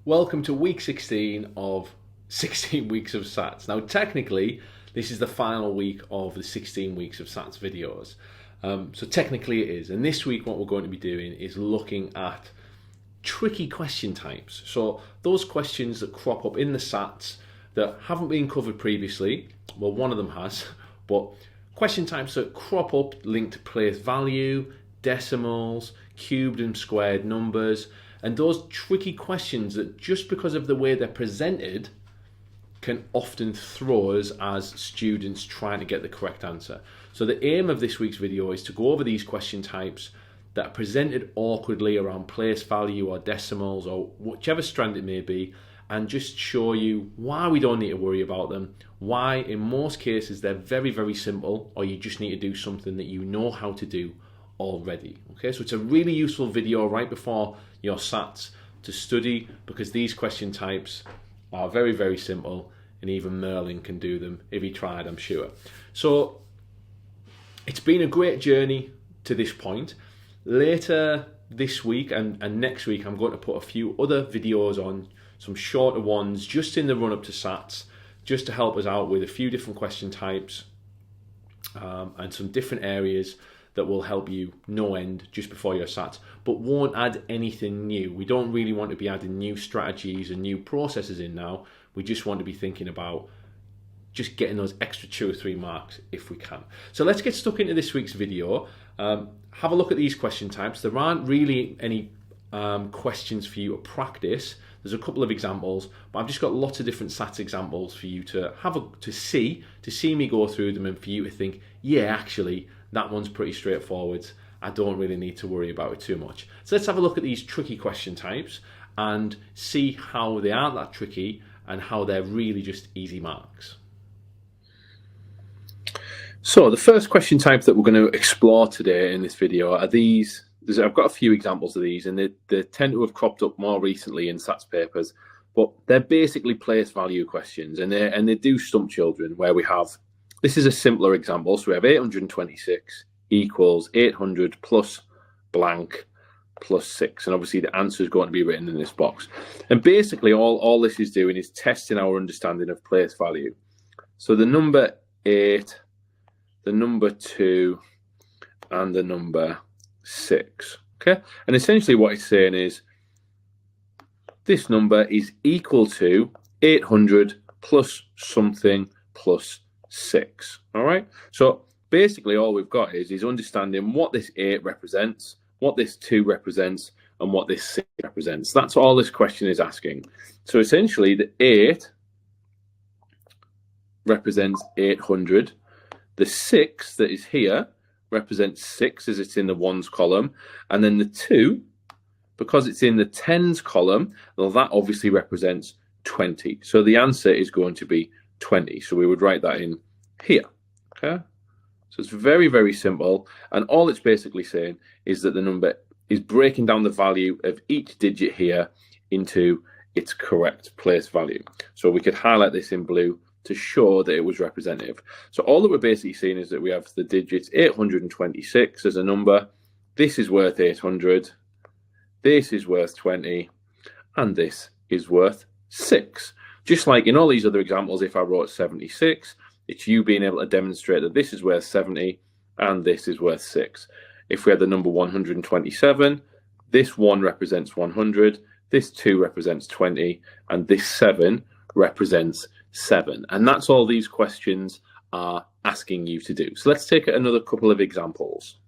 Welcome to week 16 of 16 weeks of SATs. Now, technically, this is the final week of the 16 weeks of SATs videos. So technically it is. And this week, what we're going to be doing is looking at tricky question types. So those questions that crop up in the SATs that haven't been covered previously. Well, one of them has, but question types that crop up linked to place value, decimals, cubed and squared numbers, and those tricky questions that just because of the way they're presented can often throw us as students trying to get the correct answer. So the aim of this week's video is to go over these question types that are presented awkwardly around place value or decimals or whichever strand it may be, and just show you why we don't need to worry about them, why in most cases they're very, very simple, or you just need to do something that you know how to do already. Okay, so it's a really useful video right before your SATs to study, because these question types are very, very simple, and even Merlin can do them if he tried, I'm sure. So it's been a great journey to this point. Later this week and next week, I'm going to put a few other videos on, some shorter ones just in the run up to SATs, just to help us out with a few different question types and some different areas that will help you no end just before your SATs, but won't add anything new. We don't really want to be adding new strategies and new processes in now. We just want to be thinking about just getting those extra 2 or 3 marks if we can. So let's get stuck into this week's video. Have a look at these question types. There aren't really any questions for you to practice. There's a couple of examples, but I've just got lots of different SATs examples for you to see me go through them, and for you to think, yeah, actually, that one's pretty straightforward. I don't really need to worry about it too much. So let's have a look at these tricky question types and see how they aren't that tricky and how they're really just easy marks. So the first question type that we're going to explore today in this video are these. I've got a few examples of these, and they tend to have cropped up more recently in SATs papers, but they're basically place value questions, and they do stump children, where we have, this is a simpler example, so we have 826 equals 800 plus blank plus 6, and obviously the answer is going to be written in this box. And basically all this is doing is testing our understanding of place value. So the number 8, the number 2, and the number 6. Okay, and essentially what it's saying is this number is equal to 800 plus something plus 6. All right, so basically all we've got is understanding what this 8 represents, what this 2 represents, and what this 6 represents. That's all this question is asking. So essentially the 8 represents 800. The 6 that is here represents 6 as it's in the ones column, and then the 2, because it's in the tens column, well, that obviously represents 20. So the answer is going to be 20. So we would write that in here. Okay, so it's very, very simple, and all it's basically saying is that the number is breaking down the value of each digit here into its correct place value. So we could highlight this in blue to show that it was representative. So all that we're basically seeing is that we have the digits 826 as a number. This is worth 800. This is worth 20. And this is worth 6. Just like in all these other examples, if I wrote 76, it's you being able to demonstrate that this is worth 70 and this is worth 6. If we had the number 127, this 1 represents 100, this 2 represents 20, and this 7 represents 7. And that's all these questions are asking you to do. So let's take another couple of examples.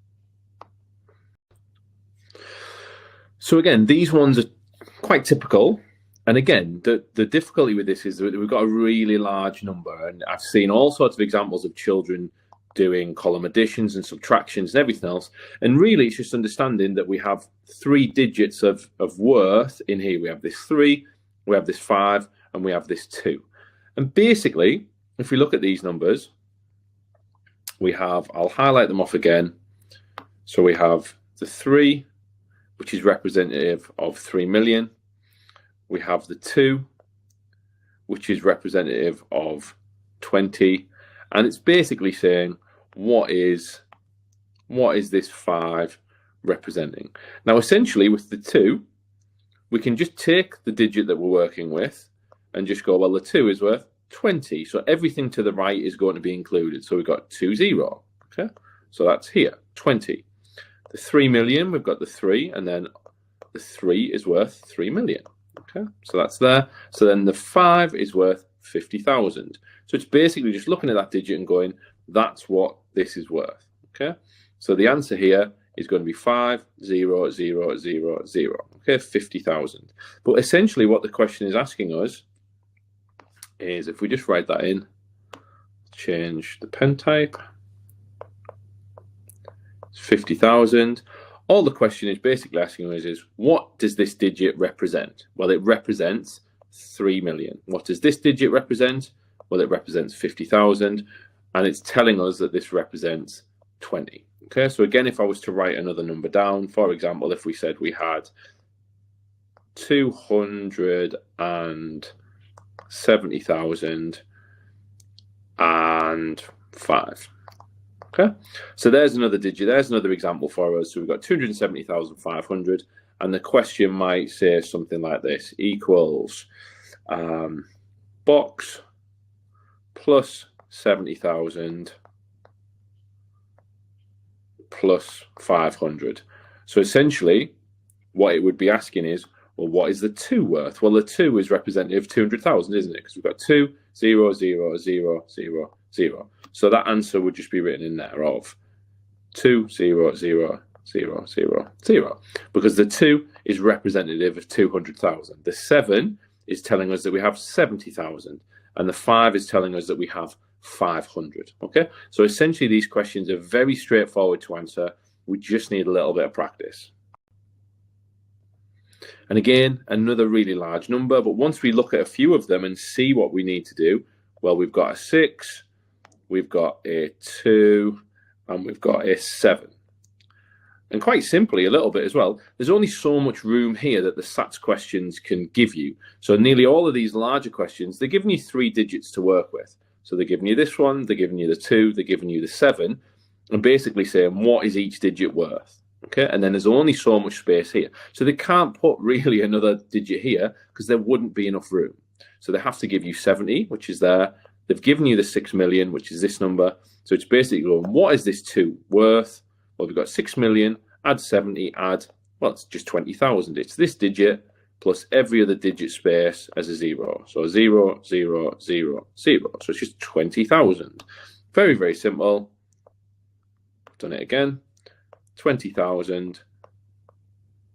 So again, these ones are quite typical. And again, the difficulty with this is that we've got a really large number, and I've seen all sorts of examples of children doing column additions and subtractions and everything else. And really, it's just understanding that we have 3 digits of worth in here. We have this 3, we have this 5, and we have this 2. And basically, if we look at these numbers, we have, I'll highlight them off again. So we have the 3, which is representative of 3 million. We have the 2, which is representative of 20. And it's basically saying, what is this 5 representing? Now, essentially, with the 2, we can just take the digit that we're working with and just go, well, the 2 is worth 20. So everything to the right is going to be included. So we've got 20. Okay, so that's here, 20. The 3 million, we've got the 3, and then the 3 is worth 3 million. Okay, so that's there. So then the 5 is worth 50,000. So it's basically just looking at that digit and going, that's what this is worth. Okay, so the answer here is going to be 5,000,000. Okay, 50,000. But essentially what the question is asking us is, if we just write that in, change the pen type, it's 50,000. All the question is basically asking us is, what does this digit represent? Well, it represents 3 million. What does this digit represent? Well, it represents 50,000, and it's telling us that this represents 20. Okay, so again, if I was to write another number down, for example, if we said we had 270,005. Okay, so there's another digit, there's another example for us. So we've got 270,500, and the question might say something like this, equals box plus 70,000 plus 500. So essentially what it would be asking is, well, what is the 2 worth? Well, the 2 is representative of 200,000, isn't it? Because we've got 2, 0, 0, 0, 0, 0. So that answer would just be written in there of 2, 0, 0, 0, 0, 0. Because the 2 is representative of 200,000. The 7 is telling us that we have 70,000. And the 5 is telling us that we have 500. Okay, so essentially these questions are very straightforward to answer. We just need a little bit of practice. And again, another really large number, but once we look at a few of them and see what we need to do, well, we've got a 6, we've got a 2, and we've got a 7. And quite simply, a little bit as well, there's only so much room here that the SATs questions can give you. So nearly all of these larger questions, they're giving you 3 digits to work with. So they're giving you this one, they're giving you the 2, they're giving you the 7, and basically saying, what is each digit worth? Okay, and then there's only so much space here. So they can't put really another digit here because there wouldn't be enough room. So they have to give you 70, which is there. They've given you the 6 million, which is this number. So it's basically going, what is this 2 worth? Well, we've got 6 million, add 70, add, well, it's just 20,000. It's this digit plus every other digit space as a 0. So 0, 0, 0, 0. So it's just 20,000. Very, very simple. Done it again. 20,000,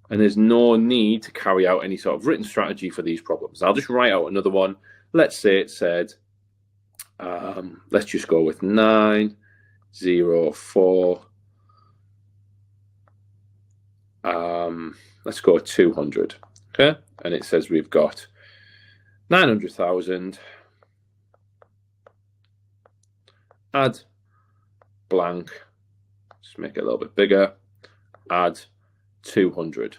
and there's no need to carry out any sort of written strategy for these problems. I'll just write out another one. Let's say it said, let's just go with 904. Let's go 200. Okay, and it says we've got 900,000. Add blank. Just make it a little bit bigger, add 200.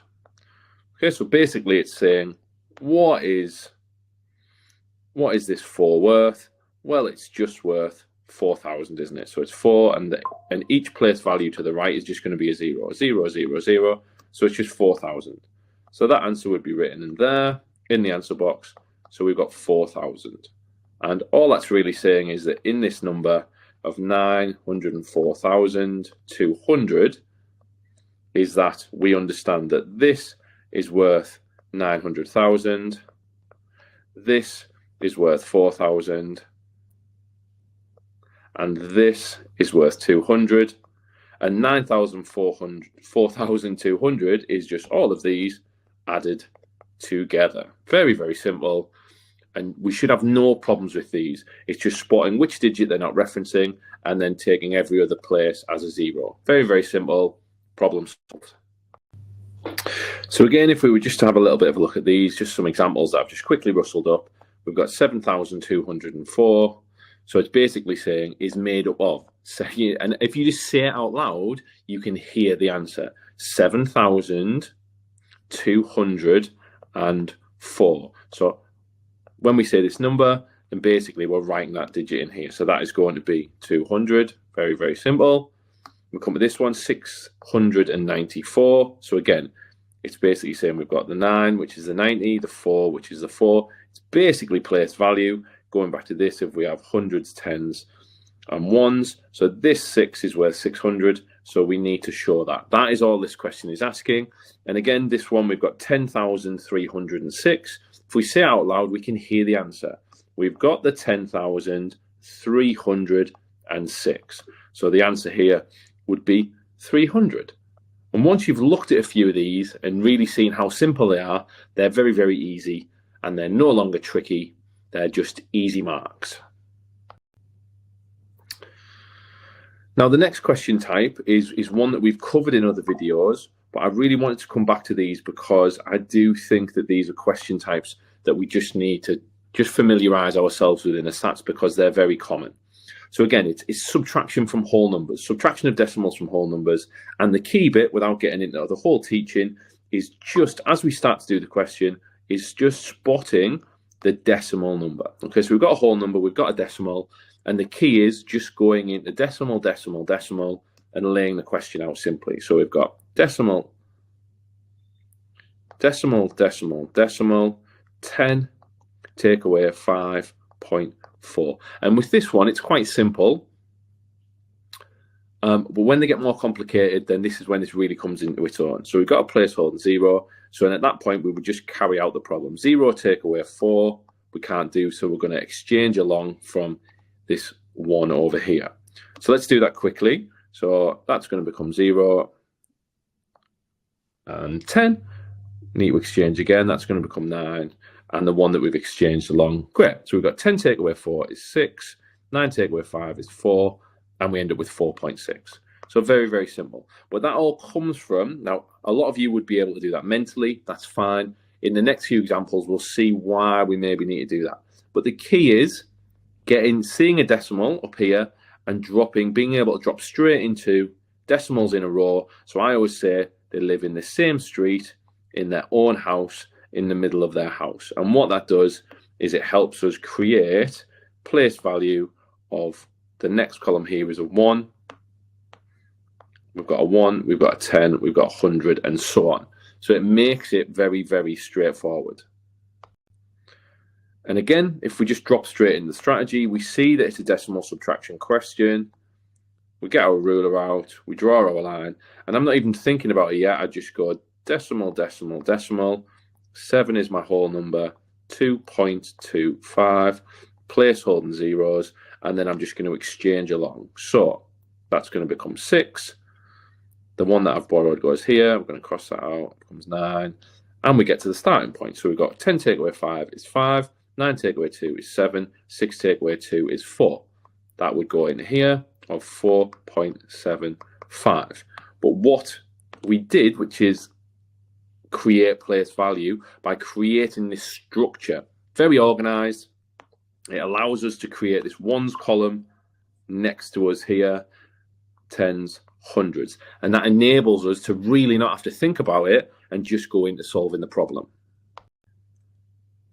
Okay, so basically it's saying, what is this 4 worth? Well, it's just worth 4,000, isn't it? So it's 4, and each place value to the right is just going to be a 0, 0, 0, 0. So it's just 4,000. So that answer would be written in there, in the answer box. So we've got 4,000. And all that's really saying is that in this number of 904,200 is that we understand that this is worth 900,000, this is worth 4,000, and this is worth 200, and 4,200 is just all of these added together. Very, very simple. And we should have no problems with these. It's just spotting which digit they're not referencing and then taking every other place as a 0. Very, very simple. Problem solved. So again, if we were just to have a little bit of a look at these, just some examples that I've just quickly rustled up. We've got 7,204. So it's basically saying is made up of, and if you just say it out loud, you can hear the answer. 7,204. So when we say this number, then basically we're writing that digit in here. So that is going to be 200. Very, very simple. We come with this one, 694. So again, it's basically saying we've got the 9, which is the 90, the 4, which is the 4. It's basically place value. Going back to this, if we have hundreds, tens, and ones, so this 6 is worth 600, so we need to show that. That is all this question is asking. And again, this one, we've got 10,306. If we say it out loud, we can hear the answer. We've got the 10,306. So the answer here would be 300. And once you've looked at a few of these and really seen how simple they are, they're very, very easy, and they're no longer tricky. They're just easy marks. Now, the next question type is one that we've covered in other videos, but I really wanted to come back to these because I do think that these are question types that we just need to just familiarize ourselves with in a SATs because they're very common. So again, it's subtraction from whole numbers, subtraction of decimals from whole numbers. And the key bit, without getting into the whole teaching, is just as we start to do the question, is just spotting the decimal number. Okay, so we've got a whole number, we've got a decimal, and the key is just going into decimal, decimal, decimal, and laying the question out simply. So we've got decimal, decimal, decimal, decimal, 10, take away 5.4. And with this one, it's quite simple. But when they get more complicated, then this is when this really comes into its own. So we've got a placeholder 0. So then at that point, we would just carry out the problem. 0 take away 4, we can't do, so we're going to exchange along from this 1 over here. So let's do that quickly. So that's going to become 0 and 10. Need to exchange again. That's going to become 9. And the one that we've exchanged along, great. So we've got 10 take away 4 is 6. 9 take away 5 is 4. And we end up with 4.6. So very, very simple. But that all comes from, now, a lot of you would be able to do that mentally. That's fine. In the next few examples, we'll see why we maybe need to do that. But the key is seeing a decimal up here and being able to drop straight into decimals in a row. So I always say they live in the same street, in their own house, in the middle of their house. And what that does is it helps us create place value of the next column here is a 1. We've got a 1, we've got a 10, we've got 100, and so on. So it makes it very, very straightforward. And again, if we just drop straight in the strategy, we see that it's a decimal subtraction question. We get our ruler out, we draw our line, and I'm not even thinking about it yet. I just go decimal, decimal, decimal. 7 is my whole number, 2.25, placeholding zeros, and then I'm just going to exchange along. So that's going to become 6. The one that I've borrowed goes here. We're going to cross that out. It becomes 9. And we get to the starting point. So we've got 10 take away 5 is 5. 9 take away 2 is 7. 6 take away 2 is 4. That would go in here of 4.75. But what we did, which is create place value by creating this structure, very organized. It allows us to create this ones column next to us here, tens, hundreds. And that enables us to really not have to think about it and just go into solving the problem.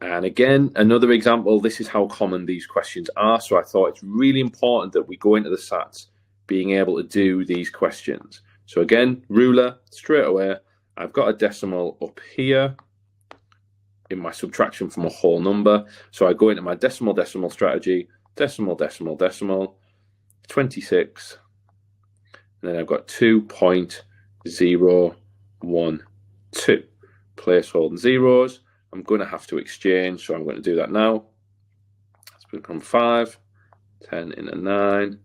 And again, another example, this is how common these questions are. So I thought it's really important that we go into the SATs being able to do these questions. So again, ruler, straight away, I've got a decimal up here in my subtraction from a whole number. So I go into my decimal strategy, decimal, decimal, decimal, 26. And then I've got 2.012. Placeholding zeros. I'm going to have to exchange, so I'm going to do that now. It's become 5, 10 into 9,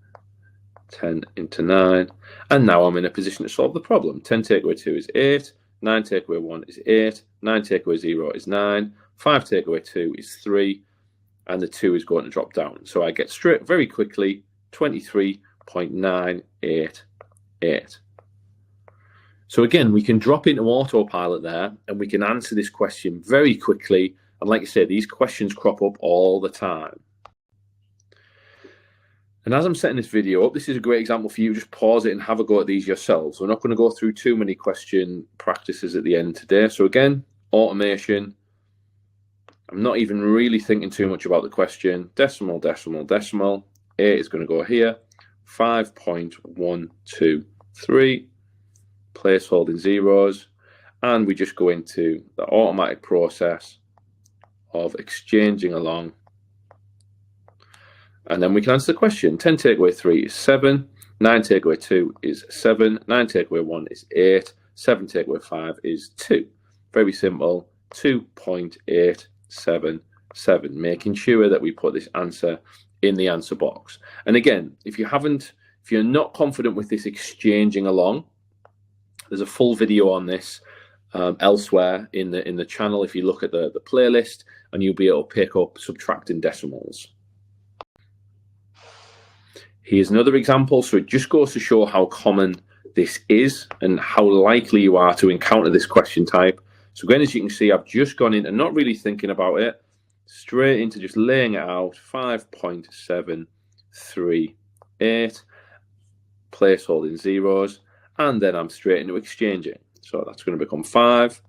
10 into 9. And now I'm in a position to solve the problem. 10 take away 2 is 8. 9 take away 1 is 8. 9 take away 0 is 9. 5 take away 2 is 3. And the 2 is going to drop down. So I get straight very quickly 23.988. So again, we can drop into autopilot there and we can answer this question very quickly. And like I say, these questions crop up all the time. And as I'm setting this video up, this is a great example for you. Just pause it and have a go at these yourselves. We're not going to go through too many question practices at the end today. So again, automation. I'm not even really thinking too much about the question. Decimal, decimal, decimal. 8 is going to go here. 5.123. Placeholding zeros. and we just go into the automatic process of exchanging along. And then we can answer the question. 10 take away 3 is 7. 9 take away 2 is 7. 9 take away 1 is 8. 7 take away 5 is 2. Very simple. 2.877. Making sure that we put this answer in the answer box. And again, if you're not confident with this exchanging along, there's a full video on this elsewhere in the channel. If you look at the playlist, and you'll be able to pick up subtracting decimals. Here's another example. So it just goes to show how common this is and how likely you are to encounter this question type. So again, as you can see, I've just gone in and not really thinking about it, straight into just laying it out. 5.738, placeholding zeros, and then I'm straight into exchanging. So that's going to become 5,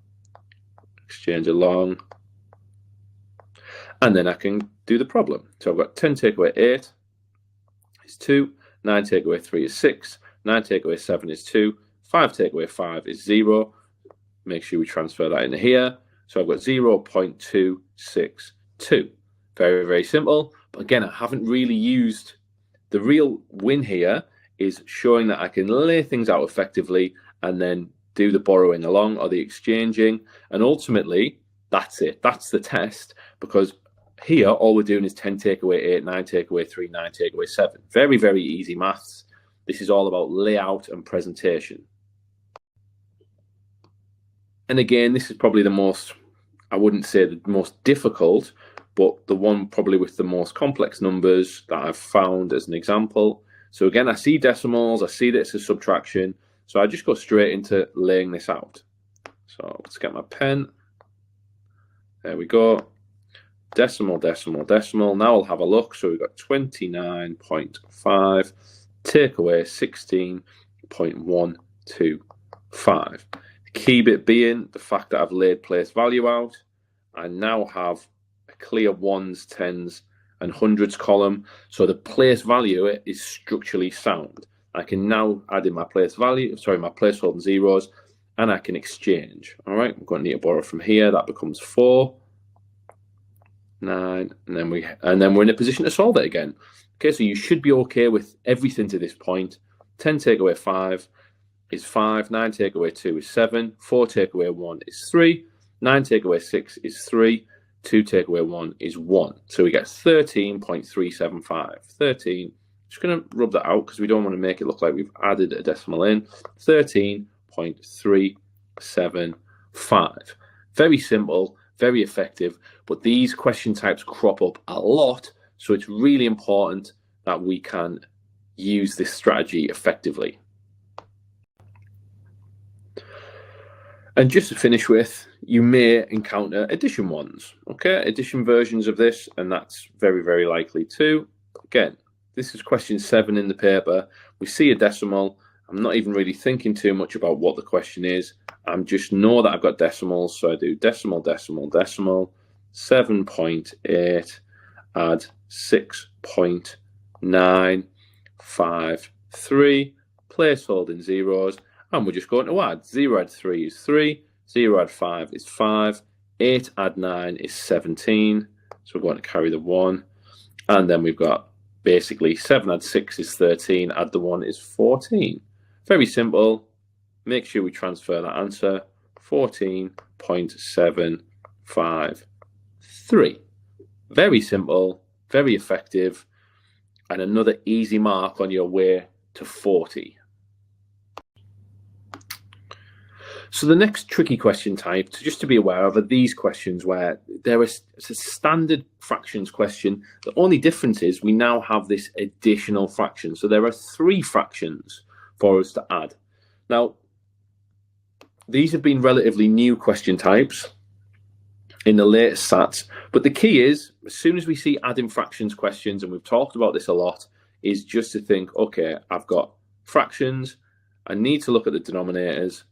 exchange along, and then I can do the problem. So I've got 10 take away 8 is 2, 9 take away 3 is 6, 9 take away 7 is 2, 5 take away 5 is 0. Make sure we transfer that into here. So I've got 0.262. Very, very simple. But again, I haven't really used the real win here is showing that I can lay things out effectively and then do the borrowing along or the exchanging. And ultimately, that's it. That's the test, because here, all we're doing is 10 take away 8, 9 take away 3, 9 take away 7. Very, very easy maths. This is all about layout and presentation. And again, this is probably the most, I wouldn't say the most difficult, but the one probably with the most complex numbers that I've found as an example. So again, I see decimals, I see that it's a subtraction. So I just go straight into laying this out. So let's get my pen. There we go. Decimal, decimal, decimal. Now I'll have a look. So we've got 29.5, take away 16.125. The key bit being the fact that I've laid place value out. I now have a clear ones, tens, and hundreds column. So the place value is structurally sound. I can now add in my place value, my placeholder zeros, and I can exchange. All right, I'm going to need to borrow from here. That becomes 4. 9, and then we're in a position to solve it again. Okay, so you should be okay with everything to this point. 10 take away 5 is 5, 9 take away 2 is 7, 4 take away 1 is 3, 9 take away 6 is 3, 2 take away 1 is 1. So we get 13.375. 13, just going to rub that out because we don't want to make it look like we've added a decimal in. 13.375. Very simple, very effective, but these question types crop up a lot, so it's really important that we can use this strategy effectively. And just to finish with, you may encounter addition ones, okay? Addition versions of this, and that's very, very likely too. Again, this is question 7 in the paper. We see a decimal. I'm not even really thinking too much about what the question is. I just know that I've got decimals, so I do decimal, decimal, decimal, 7.8, add 6.953, placeholding zeros, and we're just going to add. 0 add 3 is 3, 0 add 5 is 5, 8 add 9 is 17, so we're going to carry the 1, and then we've got basically 7 add 6 is 13, add the 1 is 14. Very simple. Make sure we transfer that answer, 14.753. Very simple, very effective, and another easy mark on your way to 40. So the next tricky question type, just to be aware of, are these questions where there is a standard fractions question. The only difference is we now have this additional fraction. So there are 3 fractions for us to add. Now, these have been relatively new question types in the latest SATs, but the key is, as soon as we see adding fractions questions, and we've talked about this a lot, is just to think, okay, I've got fractions, I need to look at the denominators.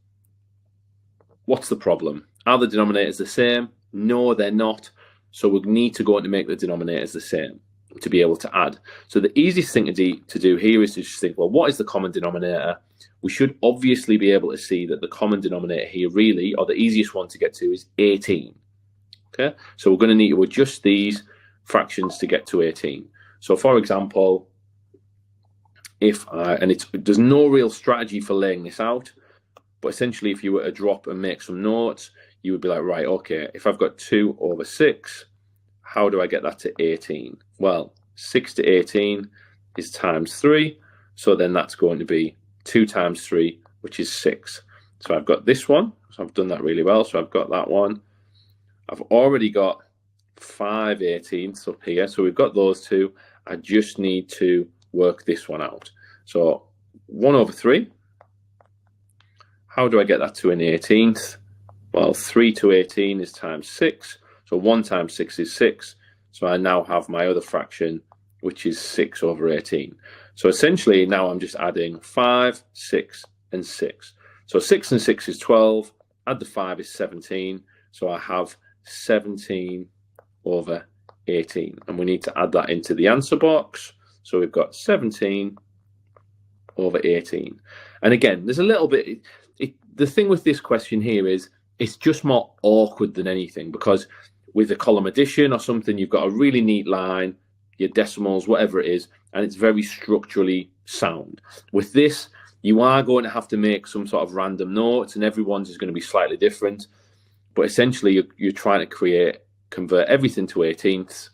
What's the problem? Are the denominators the same? No, they're not. So we need to go on to make the denominators the same. to be able to add. So the easiest thing to do here is to just think, well, what is the common denominator? We should obviously be able to see that the common denominator here really, or the easiest one to get to, is 18. Okay, so we're going to need to adjust these fractions to get to 18. So for example, there's no real strategy for laying this out, but essentially if you were to drop and make some notes, you would be like, right, okay, if I've got 2 over 6, how do I get that to 18? Well, 6 to 18 is times 3, so then that's going to be 2 times 3, which is 6. So I've got this one, so I've done that really well, so I've got that one. I've already got 5 18ths up here, so we've got those two. I just need to work this one out. So 1 over 3, how do I get that to an 18th? Well, 3 to 18 is times 6, so 1 times 6 is 6, so I now have my other fraction, which is 6 over 18. So essentially now I'm just adding 5, 6, and 6. So 6 and 6 is 12, add the 5 is 17, so I have 17 over 18, and we need to add that into the answer box. So we've got 17 over 18. And again, there's a little bit, the thing with this question here is it's just more awkward than anything, because with a column addition or something, you've got a really neat line, your decimals, whatever it is, and it's very structurally sound. With this, you are going to have to make some sort of random notes, and everyone's is going to be slightly different. But essentially, you're trying to convert everything to 18ths.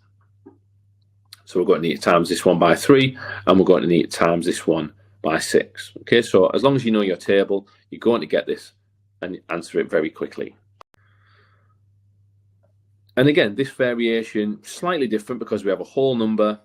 So we're going to need to times this one by 3, and we're going to need to times this one by 6. Okay, so as long as you know your table, you're going to get this and answer it very quickly. And again, this variation, slightly different because we have a whole number.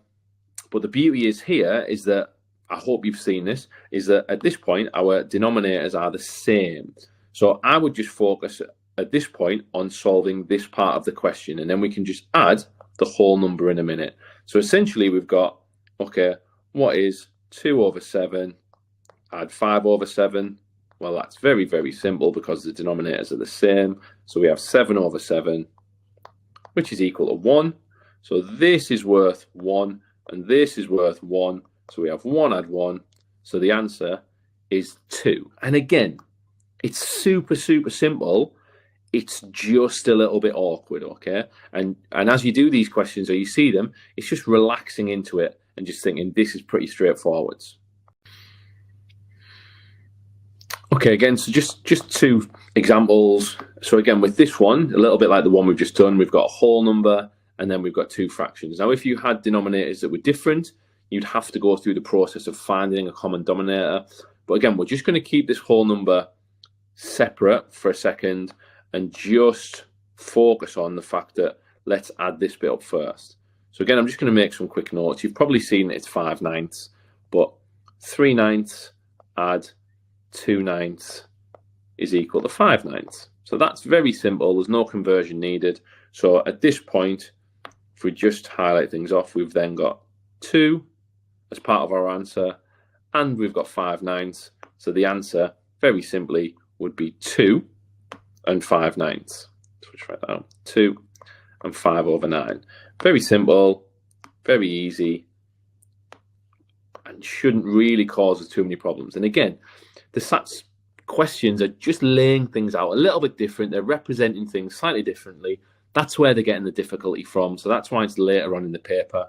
But the beauty is here is that, I hope you've seen this, is that at this point, our denominators are the same. So I would just focus at this point on solving this part of the question, and then we can just add the whole number in a minute. So essentially we've got, okay, what is 2 over 7, add 5 over 7? Well, that's very, very simple because the denominators are the same. So we have 7 over 7, which is equal to 1. So this is worth 1, and this is worth 1. So we have 1 add 1. So the answer is 2. And again, it's super, super simple. It's just a little bit awkward, okay? And as you do these questions or you see them, it's just relaxing into it and just thinking this is pretty straightforward. Okay, again, so just 2 examples. So again, with this one, a little bit like the one we've just done, we've got a whole number and then we've got 2 fractions. Now, if you had denominators that were different, you'd have to go through the process of finding a common denominator. But again, we're just going to keep this whole number separate for a second and just focus on the fact that let's add this bit up first. So again, I'm just going to make some quick notes. You've probably seen it's 5/9, but 3/9 add 2/9 is equal to 5/9. So that's very simple. There's no conversion needed. So at this point, if we just highlight things off, we've then got 2 as part of our answer, and we've got 5/9. So the answer, very simply, would be 2 and 5/9. So just write that down. 2 and 5 over 9. Very simple, very easy, and shouldn't really cause us too many problems. And again, the SATs questions are just laying things out a little bit different. They're representing things slightly differently. That's where they're getting the difficulty from. So that's why it's later on in the paper.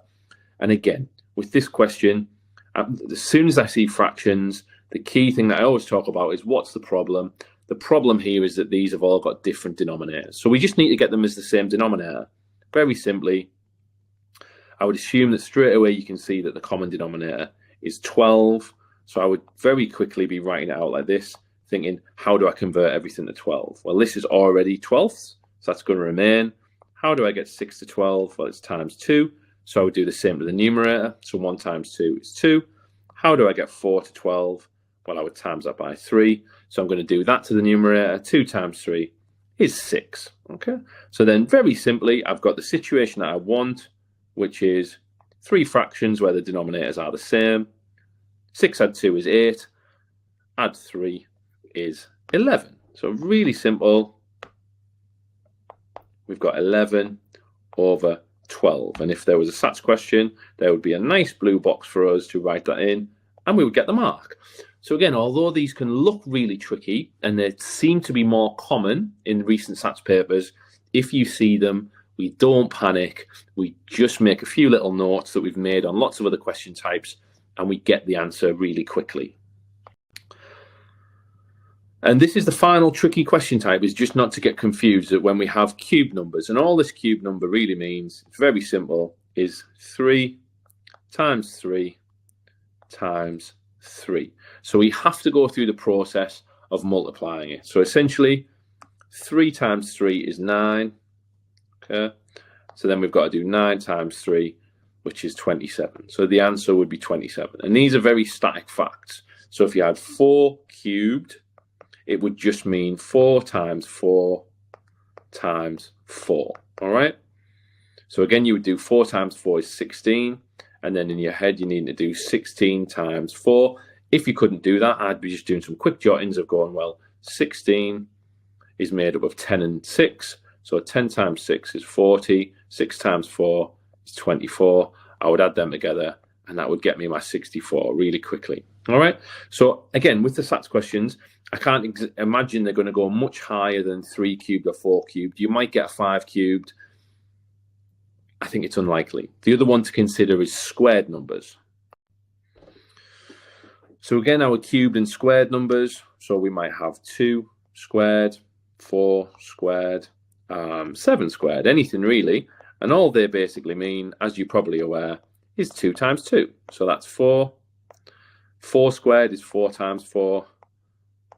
And again, with this question, as soon as I see fractions, the key thing that I always talk about is what's the problem? The problem here is that these have all got different denominators. So we just need to get them as the same denominator. Very simply, I would assume that straight away you can see that the common denominator is 12. So I would very quickly be writing it out like this, thinking, how do I convert everything to 12? Well, this is already 12ths, so that's going to remain. How do I get 6 to 12? Well, it's times 2. So I would do the same to the numerator. So 1 times 2 is 2. How do I get 4 to 12? Well, I would times that by 3. So I'm going to do that to the numerator. 2 times 3 is 6. Okay. So then very simply, I've got the situation that I want, which is 3 fractions where the denominators are the same. 6 add 2 is 8. Add 3 is 11. So really simple. We've got 11 over 12. And if there was a SATs question, there would be a nice blue box for us to write that in, and we would get the mark. So again, although these can look really tricky, and they seem to be more common in recent SATs papers, if you see them, we don't panic. We just make a few little notes that we've made on lots of other question types, and we get the answer really quickly. And this is the final tricky question type, is just not to get confused that when we have cube numbers, and all this cube number really means, it's very simple, is 3 times 3 times 3. So we have to go through the process of multiplying it. So essentially, 3 times 3 is 9. Okay. So then we've got to do 9 times 3, which is 27. So the answer would be 27. And these are very static facts. So if you had 4 cubed, it would just mean 4 times 4 times 4. All right. So again, you would do 4 times 4 is 16. And then in your head, you need to do 16 times 4. If you couldn't do that, I'd be just doing some quick jottings of going, well, 16 is made up of 10 and 6. So 10 times 6 is 40. 6 times 4 is 24. I would add them together, and that would get me my 64 really quickly. All right. So again, with the SATs questions, I can't imagine they're going to go much higher than 3 cubed or 4 cubed. You might get a 5 cubed. I think it's unlikely. The other one to consider is squared numbers. So again, our cubed and squared numbers. So we might have 2 squared, 4 squared, 7 squared, anything really. And all they basically mean, as you're probably aware, is 2 times 2. So that's 4. 4 squared is 4 times 4,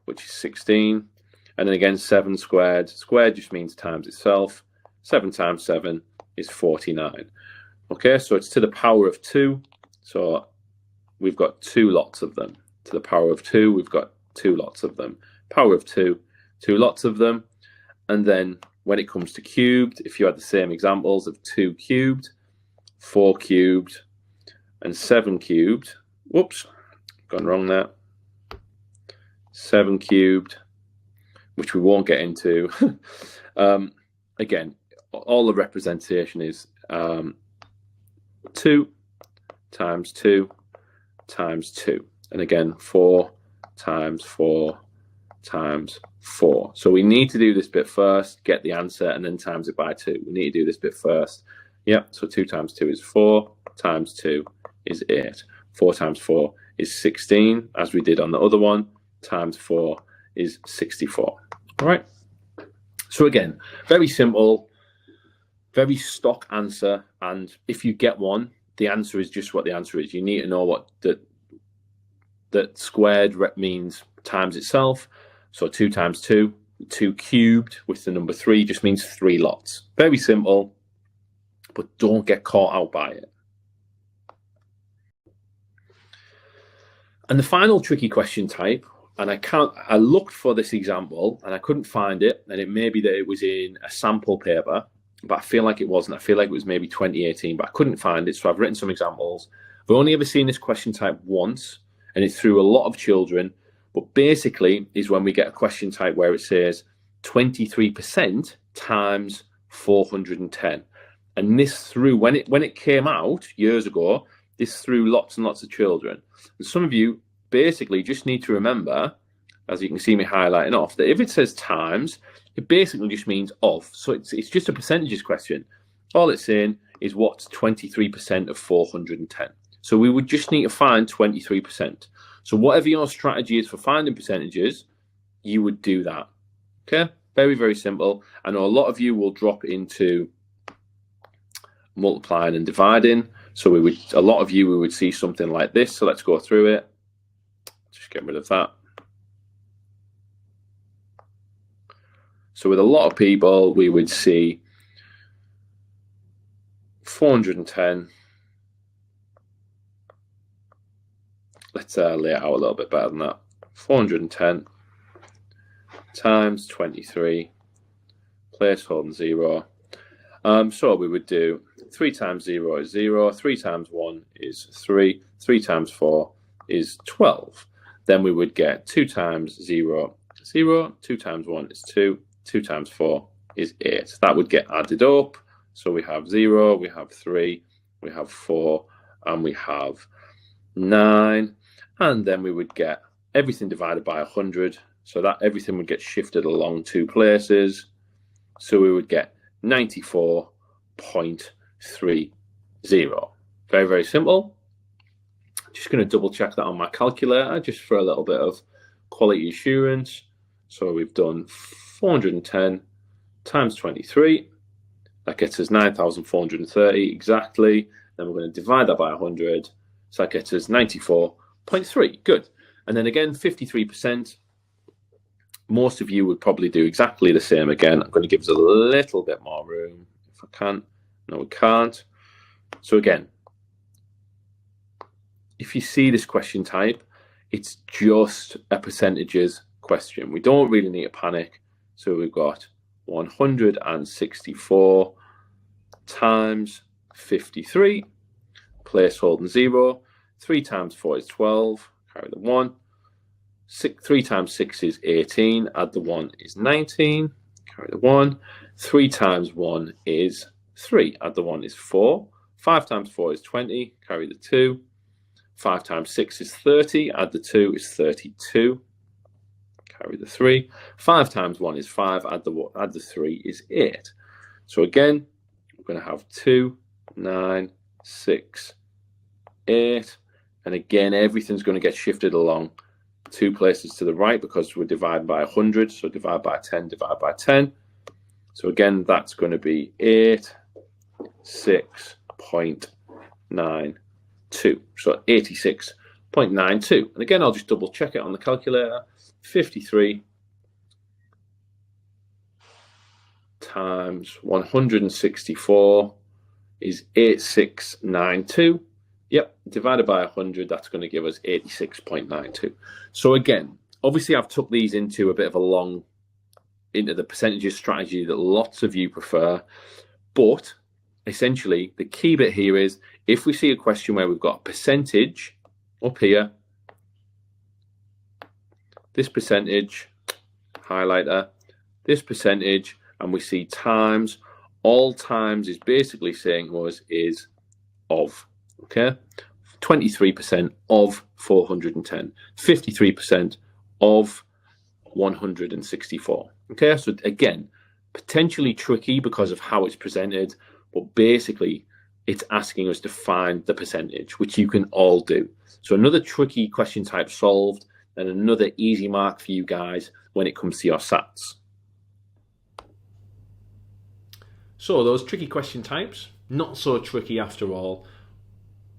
which is 16. And then again, 7 squared. Squared just means times itself. 7 times 7 is 49. Okay, so it's to the power of 2. So we've got 2 lots of them. To the power of 2, we've got 2 lots of them. Power of 2, 2 lots of them. And then when it comes to cubed, if you had the same examples of 2 cubed, 4 cubed, and 7 cubed, whoops, gone wrong there. 7 cubed, which we won't get into. Again, all the representation is 2 times 2 times 2. And again, 4 times 4 times 4. So we need to do this bit first, get the answer, and then times it by 2. We need to do this bit first. Yep, so 2 times 2 is 4, times 2 is 8. 4 times 4 is 16, as we did on the other one, times 4 is 64. All right. So again, very simple, very stock answer. And if you get one, the answer is just what the answer is. You need to know what that squared means times itself. So 2 times 2, 2 cubed with the number 3 just means 3 lots. Very simple, but don't get caught out by it. And the final tricky question type, and I looked for this example and I couldn't find it, and it may be that it was in a sample paper, but I feel like it wasn't. I feel like it was maybe 2018, but I couldn't find it, so I've written some examples. I've only ever seen this question type once, and it's through a lot of children, but basically is when we get a question type where it says 23% times 410. And this threw, when it came out years ago, this threw lots and lots of children. And some of you basically just need to remember, as you can see me highlighting off, that if it says times, it basically just means of. So it's just a percentages question. All it's saying is what's 23% of 410. So we would just need to find 23%. So whatever your strategy is for finding percentages, you would do that. Okay? Very, very simple. I know a lot of you will drop into multiplying and dividing. So a lot of you, we would see something like this. So let's go through it. Just get rid of that. So with a lot of people, we would see 410. Let's lay it out a little bit better than that. 410 times 23, placeholder 0. So we would do 3 times 0 is 0, 3 times 1 is 3, 3 times 4 is 12. Then we would get 2 times 0, 0, 2 times 1 is 2, 2 times 4 is 8. That would get added up. So we have 0, we have 3, we have 4, and we have 9. And then we would get everything divided by 100. So that everything would get shifted along 2 places. So we would get 94.30. Very, very simple. Just going to double check that on my calculator just for a little bit of quality assurance. So we've done 410 times 23. That gets us 9,430 exactly. Then we're going to divide that by 100. So that gets us 94.3. Good. And then again, 53%. Most of you would probably do exactly the same again. I'm going to give us a little bit more room if I can. No, we can't. So again, if you see this question type, it's just a percentages question. We don't really need to panic. So we've got 164 times 53, place holding 0. 3 times 4 is 12, carry the 1. 3 times 6 is 18, add the 1 is 19, carry the 1. 3 times 1 is 3, add the 1 is 4. 5 times 4 is 20, carry the 2. 5 times 6 is 30, add the 2 is 32, carry the 3. 5 times 1 is 5, add the 3 is 8. So again, we're going to have 2, 9, 6, 8. And again, everything's going to get shifted along 2 places to the right because we're dividing by 100. So divide by 10, divide by 10. So again, that's going to be 86.92. So 86.92. And again, I'll just double check it on the calculator. 53 times 164 is 8692. Yep, divided by 100, that's going to give us 86.92. So again, obviously I've took these into a bit of into the percentages strategy that lots of you prefer. But essentially, the key bit here is if we see a question where we've got a percentage up here, this percentage, highlighter, this percentage, and we see times, all times is basically saying to us is of. Okay, 23% of 410, 53% of 164. Okay, so again, potentially tricky because of how it's presented, but basically it's asking us to find the percentage, which you can all do. So another tricky question type solved, and another easy mark for you guys when it comes to your SATs. So those tricky question types, not so tricky after all.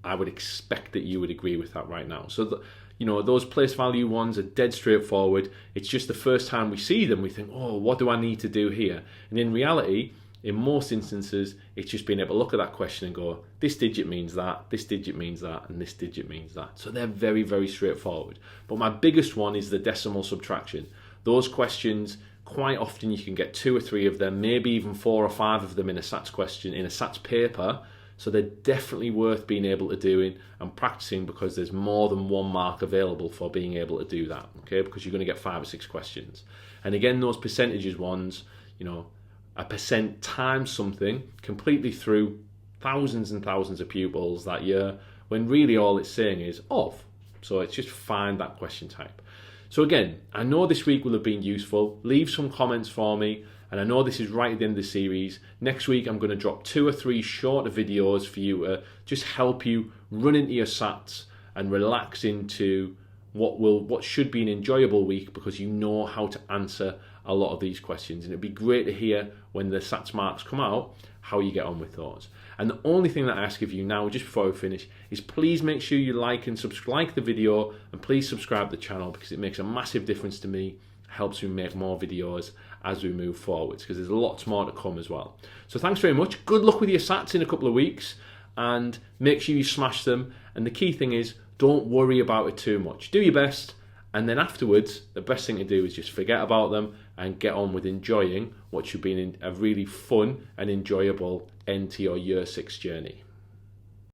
I would expect that you would agree with that right now. So, those place value ones are dead straightforward. It's just the first time we see them, we think, oh, what do I need to do here? And in reality, in most instances, it's just being able to look at that question and go, this digit means that, this digit means that, and this digit means that. So they're very, very straightforward. But my biggest one is the decimal subtraction. Those questions, quite often you can get 2 or 3 of them, maybe even 4 or 5 of them in a SATs question, in a SATs paper. So they're definitely worth being able to do and practicing because there's more than 1 mark available for being able to do that, okay? Because you're going to get 5 or 6 questions. And again, those percentages ones, a percent times something completely through thousands and thousands of pupils that year, when really all it's saying is of. So it's just find that question type. So again, I know this week will have been useful. Leave some comments for me. And I know this is right at the end of the series. Next week, I'm going to drop 2 or 3 shorter videos for you to just help you run into your SATs and relax into what should be an enjoyable week because you know how to answer a lot of these questions. And it'd be great to hear when the SATs marks come out, how you get on with those. And the only thing that I ask of you now, just before we finish, is please make sure you like the video and please subscribe to the channel because it makes a massive difference to me, helps me make more videos as we move forwards because there's lots more to come as well. So thanks very much. Good luck with your SATs in a couple of weeks and make sure you smash them. And the key thing is don't worry about it too much. Do your best, and then afterwards the best thing to do is just forget about them and get on with enjoying what should be a really fun and enjoyable end to your Year 6 journey.